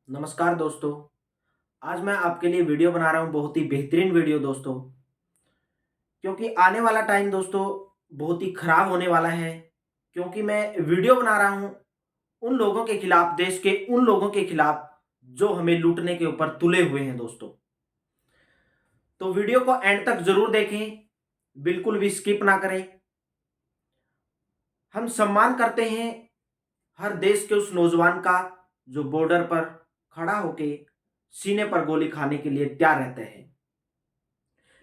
नमस्कार दोस्तों। आज मैं आपके लिए वीडियो बना रहा हूँ, बहुत ही बेहतरीन वीडियो दोस्तों। क्योंकि आने वाला टाइम दोस्तों बहुत ही खराब होने वाला है। क्योंकि मैं वीडियो बना रहा हूँ उन लोगों के खिलाफ, देश के उन लोगों के खिलाफ जो हमें लूटने के ऊपर तुले हुए हैं दोस्तों। तो वीडियो को एंड तक जरूर देखें, बिल्कुल भी स्किप ना करें। हम सम्मान करते हैं हर देश के उस नौजवान का जो बॉर्डर पर खड़ा होके सीने पर गोली खाने के लिए तैयार रहते हैं।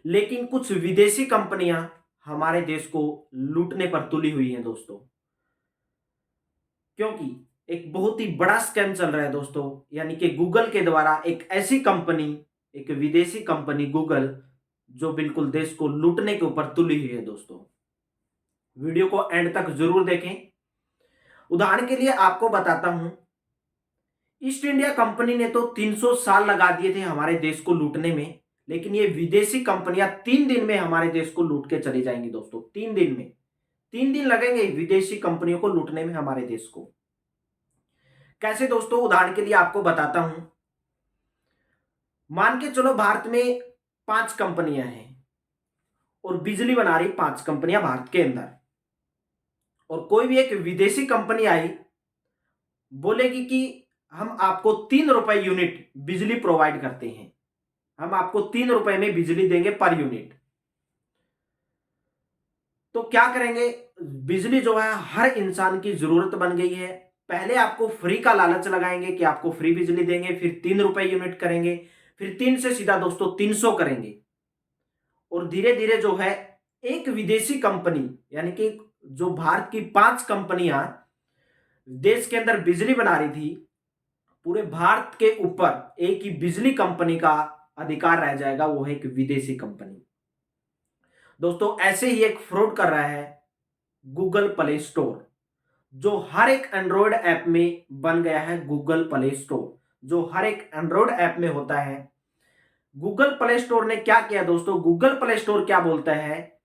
लेकिन कुछ विदेशी कंपनियां हमारे देश को लूटने पर तुली हुई हैं दोस्तों। क्योंकि एक बहुत ही बड़ा स्कैम चल रहा है दोस्तों, यानी कि गूगल के द्वारा एक ऐसी कंपनी, एक विदेशी कंपनी गूगल, जो बिल्कुल देश को लूटने के ऊपर तुली हुई है दोस्तों। वीडियो को एंड तक जरूर देखें। उदाहरण के लिए आपको बताता हूं, ईस्ट इंडिया कंपनी ने तो 300 साल लगा दिए थे हमारे देश को लूटने में। लेकिन ये विदेशी कंपनियां 3 दिन में हमारे देश को लूट के चली जाएंगी दोस्तों। 3 दिन में, 3 दिन लगेंगे विदेशी कंपनियों को लूटने में हमारे देश को। कैसे दोस्तों, उदाहरण के लिए आपको बताता हूं। मान के चलो भारत में 5 कंपनियां हैं और बिजली बना रही 5 कंपनियां भारत के अंदर। और कोई भी एक विदेशी कंपनी आई, बोलेगी कि हम आपको 3 रुपए यूनिट बिजली प्रोवाइड करते हैं, हम आपको 3 रुपए में बिजली देंगे पर यूनिट। तो क्या करेंगे, बिजली जो है हर इंसान की जरूरत बन गई है। पहले आपको फ्री का लालच लगाएंगे कि आपको फ्री बिजली देंगे, फिर 3 रुपए यूनिट करेंगे, फिर 3 से सीधा दोस्तों 300 करेंगे। और धीरे धीरे जो है एक विदेशी कंपनी, यानी कि जो भारत की 5 कंपनियां देश के अंदर बिजली बना रही थी, पूरे भारत के ऊपर एक ही बिजली कंपनी का अधिकार रह जाएगा, वो है एक विदेशी कंपनी। दोस्तों ऐसे ही एक फ्रॉड कर रहा है गूगल प्ले स्टोर, जो हर एक एंड्रॉयड ऐप में बन गया है। गूगल प्ले स्टोर जो हर एक एंड्रॉयड ऐप में होता है। गूगल प्ले स्टोर ने क्या किया दोस्तों, गूगल प्ले स्टोर क्या बोलता है,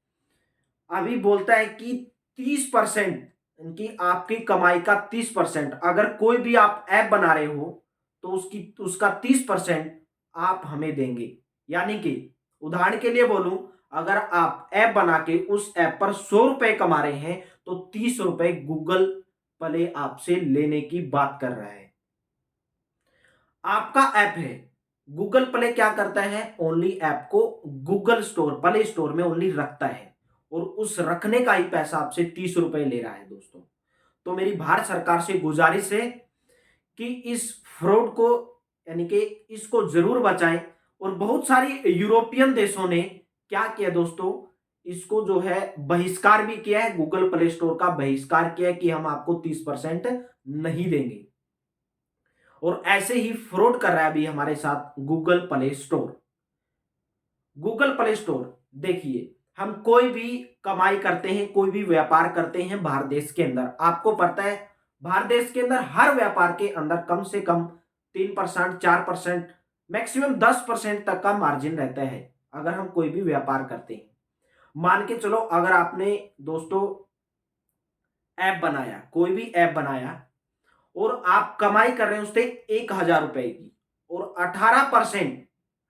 अभी बोलता है कि 30%, इनकी आपकी कमाई का 30%, अगर कोई भी आप ऐप बना रहे हो तो उसका 30% आप हमें देंगे। यानी कि उदाहरण के लिए बोलूं, अगर आप ऐप बना के उस ऐप पर 100 रुपए कमा रहे हैं तो 30 रुपए गूगल प्ले आपसे लेने की बात कर रहा है। आपका ऐप है, गूगल प्ले क्या करता है, ओनली ऐप को गूगल स्टोर, प्ले स्टोर में ओनली रखता है और उस रखने का ही पैसा आपसे 30 रुपए ले रहा है दोस्तों। तो मेरी भारत सरकार से गुजारिश है कि इस फ्रॉड को, यानी कि इसको जरूर बचाएं। और बहुत सारी यूरोपियन देशों ने क्या किया दोस्तों, इसको जो है बहिष्कार भी किया है, गूगल प्ले स्टोर का बहिष्कार किया है कि हम आपको 30% नहीं देंगे। और ऐसे ही फ्रॉड कर रहा है अभी हमारे साथ Google play store. Google play store देखिए, हम कोई भी कमाई करते हैं, कोई भी व्यापार करते हैं भारत देश के अंदर, आपको पता है भारत देश के अंदर हर व्यापार के अंदर कम से कम 3%, 4%, मैक्सिमम 10% तक का मार्जिन रहता है अगर हम कोई भी व्यापार करते हैं। मान के चलो, अगर आपने दोस्तों ऐप बनाया, कोई भी ऐप बनाया और आप कमाई कर रहे हैं उससे 1,000 रुपए की, और 18%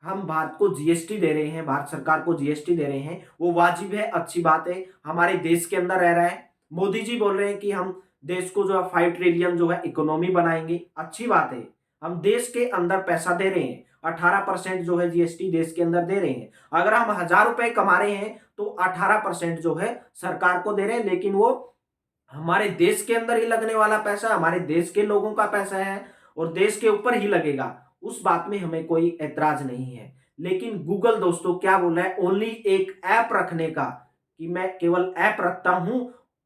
हम भारत को जीएसटी दे रहे हैं, भारत सरकार को जीएसटी दे रहे हैं, वो वाजिब है, अच्छी बात है, हमारे देश के अंदर रह रहा है। मोदी जी बोल रहे हैं कि हम देश को जो है 5 ट्रिलियन जो है इकोनॉमी बनाएंगे, अच्छी बात है। हम देश के अंदर पैसा दे रहे हैं, 18% जो है जीएसटी देश के अंदर दे रहे हैं। अगर हम 1,000 रुपए कमा रहे हैं तो 18% जो है सरकार को दे रहे हैं, लेकिन वो हमारे देश के अंदर ही लगने वाला पैसा, हमारे देश के लोगों का पैसा है और देश के ऊपर ही लगेगा, उस बात में हमें कोई ऐतराज नहीं है। लेकिन गूगल दोस्तों क्या बोल रहा है, ओनली एक ऐप रखने का, कि मैं केवल ऐप रखता हूं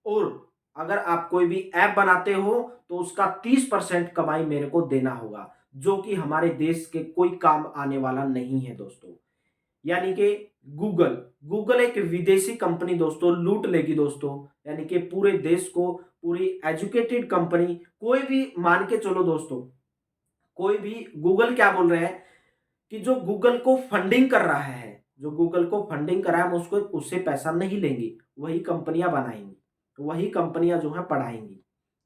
और अगर आप कोई भी ऐप बनाते हो तो उसका 30% कमाई मेरे को देना होगा, जो कि हमारे देश के कोई काम आने वाला नहीं है दोस्तों। यानी कि गूगल गूगल एक विदेशी कंपनी दोस्तों लूट लेगी दोस्तों। यानी कि पूरे देश को, पूरी एजुकेटेड कंपनी, कोई भी मान के चलो दोस्तों, कोई भी, गूगल क्या बोल रहे हैं कि जो गूगल को फंडिंग कर रहा है, जो गूगल को फंडिंग कर रहा है, हम उसको उससे पैसा नहीं लेंगे, वही कंपनियां बनाएंगी, वही कंपनियां जो है पढ़ाएंगी।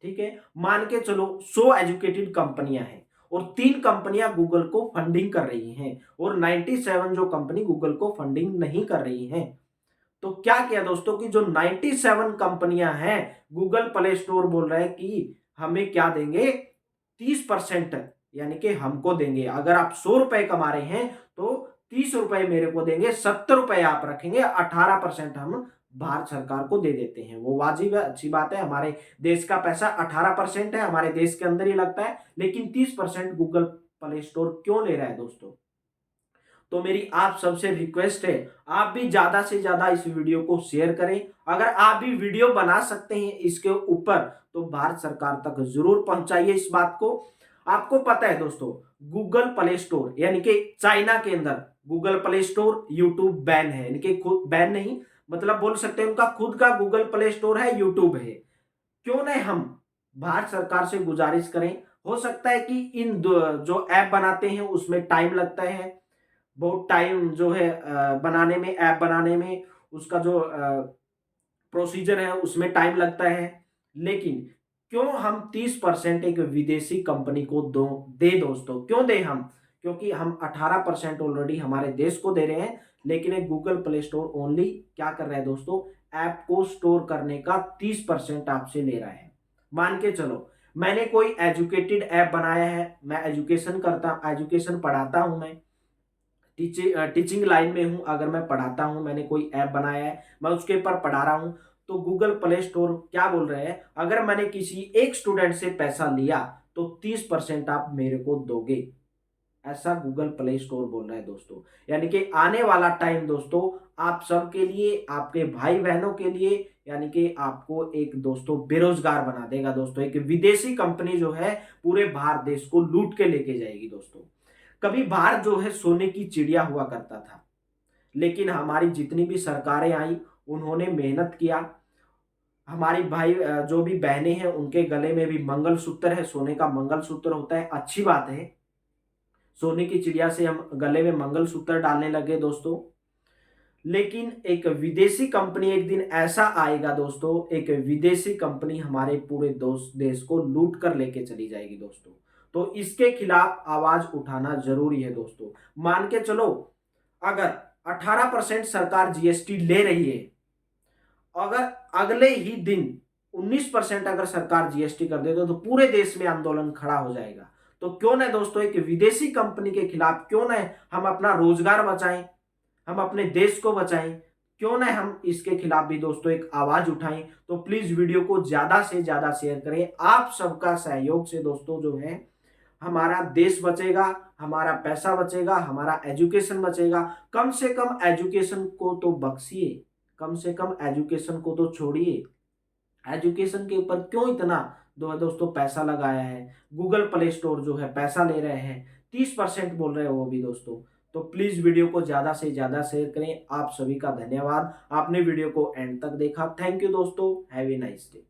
ठीक है, मान के चलो 100 एजुकेटेड कंपनियां हैं और 3 कंपनियां गूगल को फंडिंग कर रही हैं और 97 जो कंपनी गूगल को फंडिंग नहीं कर रही हैं। तो क्या किया दोस्तों कि जो 97 कंपनियां हैं, गूगल प्ले स्टोर बोल रहा है कि हमें क्या देंगे, 30% यानी कि हमको देंगे। अगर आप 100 रुपए कमा रहे हैं तो 30 रुपए मेरे को देंगे, 70 रुपए आप रखेंगे, 18% हम भारत सरकार को दे देते हैं। वो वाजिब है, अच्छी बात है। हमारे देश का पैसा 18% है, हमारे देश के अंदर ही लगता है, लेकिन 30% गूगल प्ले स्टोर क्यों ले रहा है दोस्तों? तो मेरी आप सबसे रिक्वेस्ट है, आप भी ज्यादा से ज्यादा इस वीडियो को शेयर करें। अगर आप भी वीडियो बना सकते हैं इसके ऊपर तो भारत सरकार तक जरूर पहुंचाइए इस बात को। आपको पता है दोस्तों, गूगल प्ले स्टोर यानी कि चाइना के अंदर Google play store, YouTube ban है, यानी कि खुद बैन नहीं, मतलब बोल सकते हैं उनका खुद का गूगल प्ले स्टोर है, यूट्यूब है। क्यों नहीं हम भारत सरकार से गुजारिश करें? हो सकता है कि जो ऐप बनाते हैं उसमें टाइम लगता है, बहुत टाइम जो है बनाने में, ऐप बनाने में, उसका जो प्रोसीजर है उसमें टाइम लगता है। लेकिन क्यों हम 30% एक विदेशी कंपनी को दे दोस्तों, क्यों दे हम? क्योंकि हम 18% ऑलरेडी हमारे देश को दे रहे हैं, लेकिन एक गूगल प्ले स्टोर ओनली क्या कर रहा है दोस्तों, ऐप को स्टोर करने का 30% आपसे ले रहा है। मान के चलो मैंने कोई एजुकेटेड ऐप बनाया है, मैं एजुकेशन पढ़ाता हूं, मैं टीचिंग लाइन में हूं, अगर मैं पढ़ाता हूं, मैंने कोई ऐप बनाया है, मैं उसके ऊपर पढ़ा रहा हूं, तो गूगल प्ले स्टोर क्या बोल रहे हैं, अगर मैंने किसी एक स्टूडेंट से पैसा लिया तो 30% आप मेरे को दोगे, ऐसा गूगल प्ले स्टोर बोल रहा है दोस्तों। यानी कि आने वाला टाइम दोस्तों आप सबके लिए, आपके भाई बहनों के लिए, यानी कि आपको एक दोस्तों बेरोजगार बना देगा दोस्तों। एक विदेशी कंपनी जो है पूरे भारत देश को लूट के लेके जाएगी दोस्तों। कभी भारत जो है सोने की चिड़िया हुआ करता था, लेकिन हमारी जितनी भी सरकारें आई उन्होंने मेहनत किया। हमारी भाई जो भी बहनें हैं उनके गले में भी मंगलसूत्र है, सोने का मंगलसूत्र होता है, अच्छी बात है। सोने की चिड़िया से हम गले में मंगलसूत्र डालने लगे दोस्तों। लेकिन एक विदेशी कंपनी, एक दिन ऐसा आएगा दोस्तों, एक विदेशी कंपनी हमारे पूरे देश को लूट कर लेके चली जाएगी दोस्तों। तो इसके खिलाफ आवाज उठाना जरूरी है दोस्तों। मान के चलो अगर 18% सरकार जीएसटी ले रही है, अगर अगले ही दिन 19% अगर सरकार जीएसटी कर दे तो पूरे देश में आंदोलन खड़ा हो जाएगा। तो क्यों ना दोस्तों एक विदेशी कंपनी के खिलाफ क्यों ना हम अपना रोजगार बचाएं, हम अपने देश को बचाएं, क्यों ना हम इसके खिलाफ भी दोस्तों एक आवाज उठाएं। तो प्लीज वीडियो को ज्यादा से ज्यादा शेयर करें। आप सबका सहयोग से दोस्तों जो है हमारा देश बचेगा, हमारा पैसा बचेगा, हमारा एजुकेशन बचेगा। कम से कम एजुकेशन को तो बख्शिए, कम से कम एजुकेशन को तो छोड़िए। एजुकेशन के ऊपर क्यों इतना दोस्तों पैसा लगाया है? गूगल प्ले स्टोर जो है पैसा ले रहे हैं, 30% बोल रहे हैं वो भी दोस्तों। तो प्लीज वीडियो को ज्यादा से ज्यादा शेयर करें। आप सभी का धन्यवाद, आपने वीडियो को एंड तक देखा। थैंक यू दोस्तों, हैव ए नाइस डे।